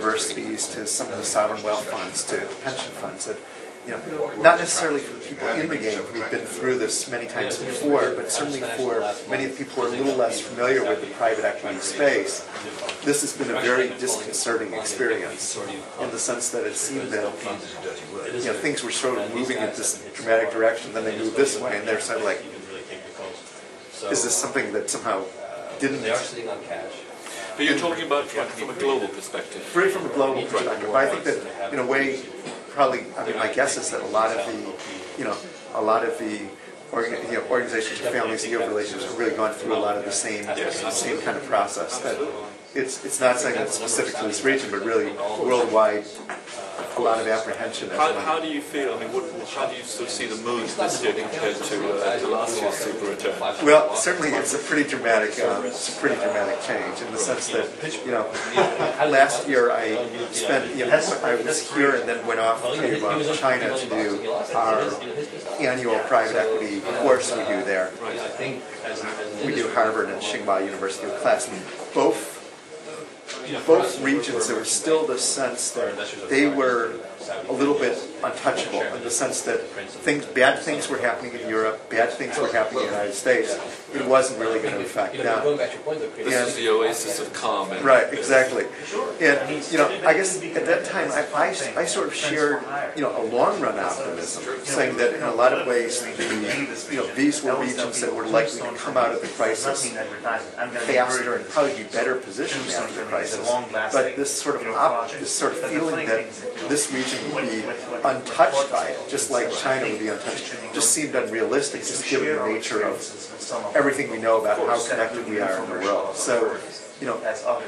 universities to some of the sovereign wealth funds to pension funds that, not necessarily for the people in the game who've been through this many times before, but certainly for many of the people who are a little less familiar with the private equity space, this has been a very disconcerting experience in the sense that it seemed that things were sort of moving in this dramatic direction, then they moved this way, and they're sort of like, is this something that somehow didn't... But you're talking about from a global perspective. Very from a global perspective. But I think that, in a way, probably, my guess is that a lot of the organizations or families and youth relationships have really gone through a lot of the same kind of process. That it's not saying that's specific to this region, but really worldwide, a lot of apprehension. How do you feel? How do you sort of see the mood this year compared to last year's SuperReturn? Well, certainly it's a pretty dramatic change in the sense that last year I was here and then went off to China to do our annual private equity course we do there. We do Harvard and Tsinghua University of class. Both regions, there was still the sense that they were a little bit untouchable in the sense that bad things were happening in Europe, bad things were happening in the United States. It wasn't really going to affect them. This is the oasis of calm. Right, exactly. And I guess at that time I sort of shared a long-run optimism, saying that in a lot of ways these were regions that were likely to come out of the crisis faster and probably be better positioned after the crisis. But this sort of feeling that this region would be untouched by it, just like China would be untouched, just seemed unrealistic, just given the nature of everything we know about how connected we are in the world. So,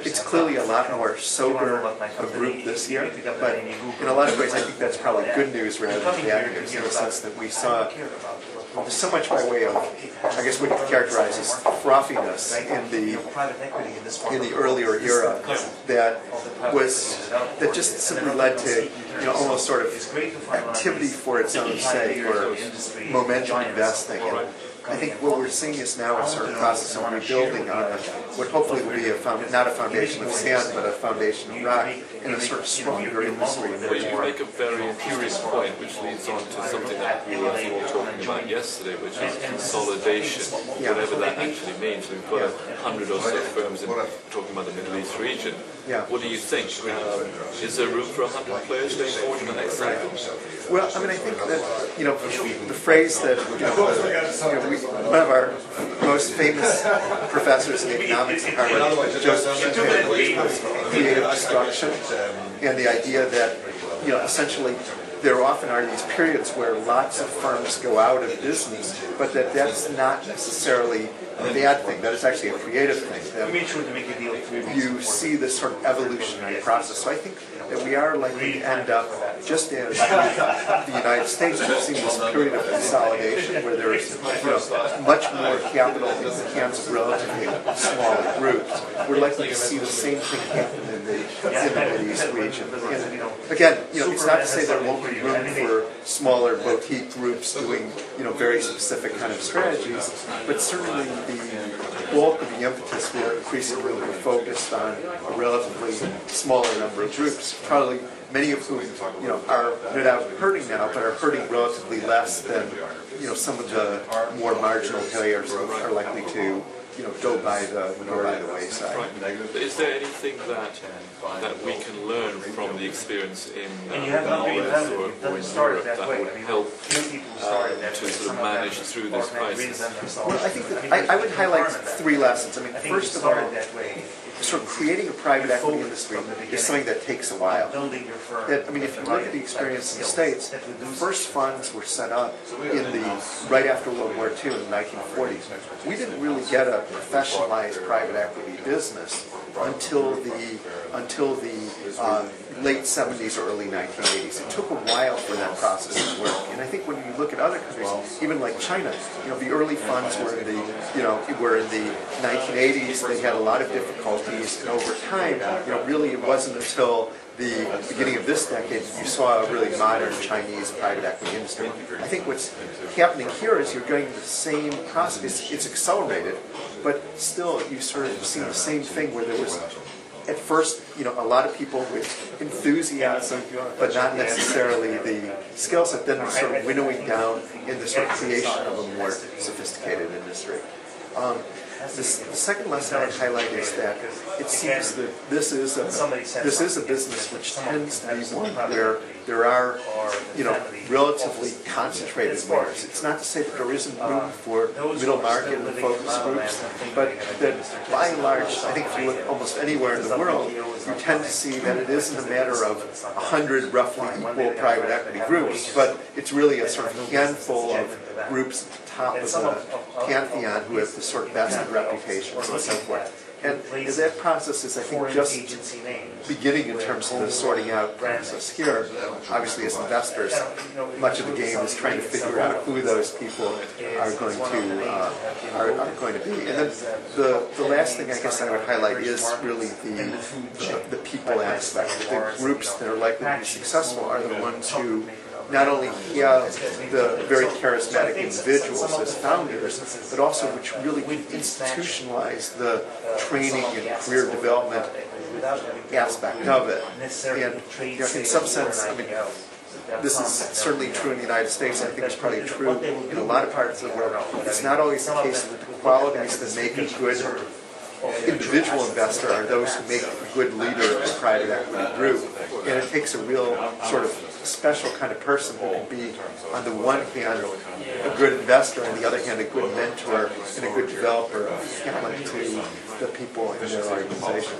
it's clearly a lot more sober a group this year, but in a lot of ways I think that's probably good news rather than bad news, in the sense that we saw so much by way of, I guess what you could characterize as frothiness in the earlier era that just simply led to almost sort of activity for its own sake, or momentum investing. And I think what we're seeing is now a sort of process of rebuilding on what hopefully will be not a foundation of sand, but a foundation of rock, in a sort of stronger industry. Well, you make a very curious point, which leads on to something that we were talking about yesterday, which is consolidation, whatever that actually means. We've got 100 or so firms talking about the Middle East region. What do you think? Is there room for 100 players going forward in the next cycle? Well, I think that the phrase that one of our most famous professors in economics at Harvard, Joseph Schumpeter, was creative destruction, and the idea that essentially there often are these periods where lots of firms go out of business, but that's not necessarily a bad thing. That is actually a creative thing. That you see this sort of evolutionary process. So I think that we are likely to end up, just as the United States, we've seen this period of consolidation where there is much more capital in the hands of relatively smaller groups. We're likely to see the same thing happen in the Middle East region. And again, it's not to say there won't be room for smaller boutique groups doing very specific kind of strategies, but certainly the bulk of the impetus will increasingly be focused on a relatively smaller number of groups, probably many of whom are no doubt hurting now, but are hurting relatively less than some of the more marginal players who are likely to go by the majority of the wayside. Right. Is there anything that we can learn from the experience in the US or in Europe that would help to sort of manage through this crisis? Well, I think that I would highlight three lessons. First of all, sort of creating a private equity industry is something that takes a while. If you look at the experience in the States, the first funds were set up right after World War II in the 1940s. We didn't really get a professionalized private equity business until the late 70s or early 1980s. It took a while for that process to work. And I think when you look at other countries, even like China, the early funds were in the 1980s. They had a lot of difficulties, and over time, really it wasn't until the beginning of this decade you saw a really modern Chinese private equity industry. I think what's happening here is you're getting the same process. It's accelerated, but still you sort of see the same thing where there was at first, a lot of people with enthusiasm, but not necessarily the skill set, then they're sort of winnowing down in the sort of creation of a more sophisticated industry. The second lesson I would highlight is that it seems that this is a business which tends to be one where there are, relatively concentrated winners. It's not to say that there isn't room for middle market and focus groups, but that by and large, I think if you look almost anywhere in the world, you tend to see that it isn't a matter of 100 roughly equal private equity groups, but it's really a sort of handful of groups at the top of the pantheon who have the sort of vested reputations and so forth. And that process is, I think, just beginning in terms of the sorting out process here. Obviously, as investors, much of the game is trying to figure out who those people are going to be. And then the last thing I guess I would highlight is really the people aspect. The groups that are likely to be successful are the ones who not only have the very charismatic individuals as founders, but also which really institutionalize the training and career development aspect of it. And in some sense, this is certainly true in the United States. I think it's probably true in a lot of parts of the world. It's not always the case that the qualities that make a good individual investor are those who make a good leader of a private equity group. And it takes a real sort of special kind of person who can be, on the one hand, a good investor, on the other hand, a good mentor and a good developer of talent to the people in their organization.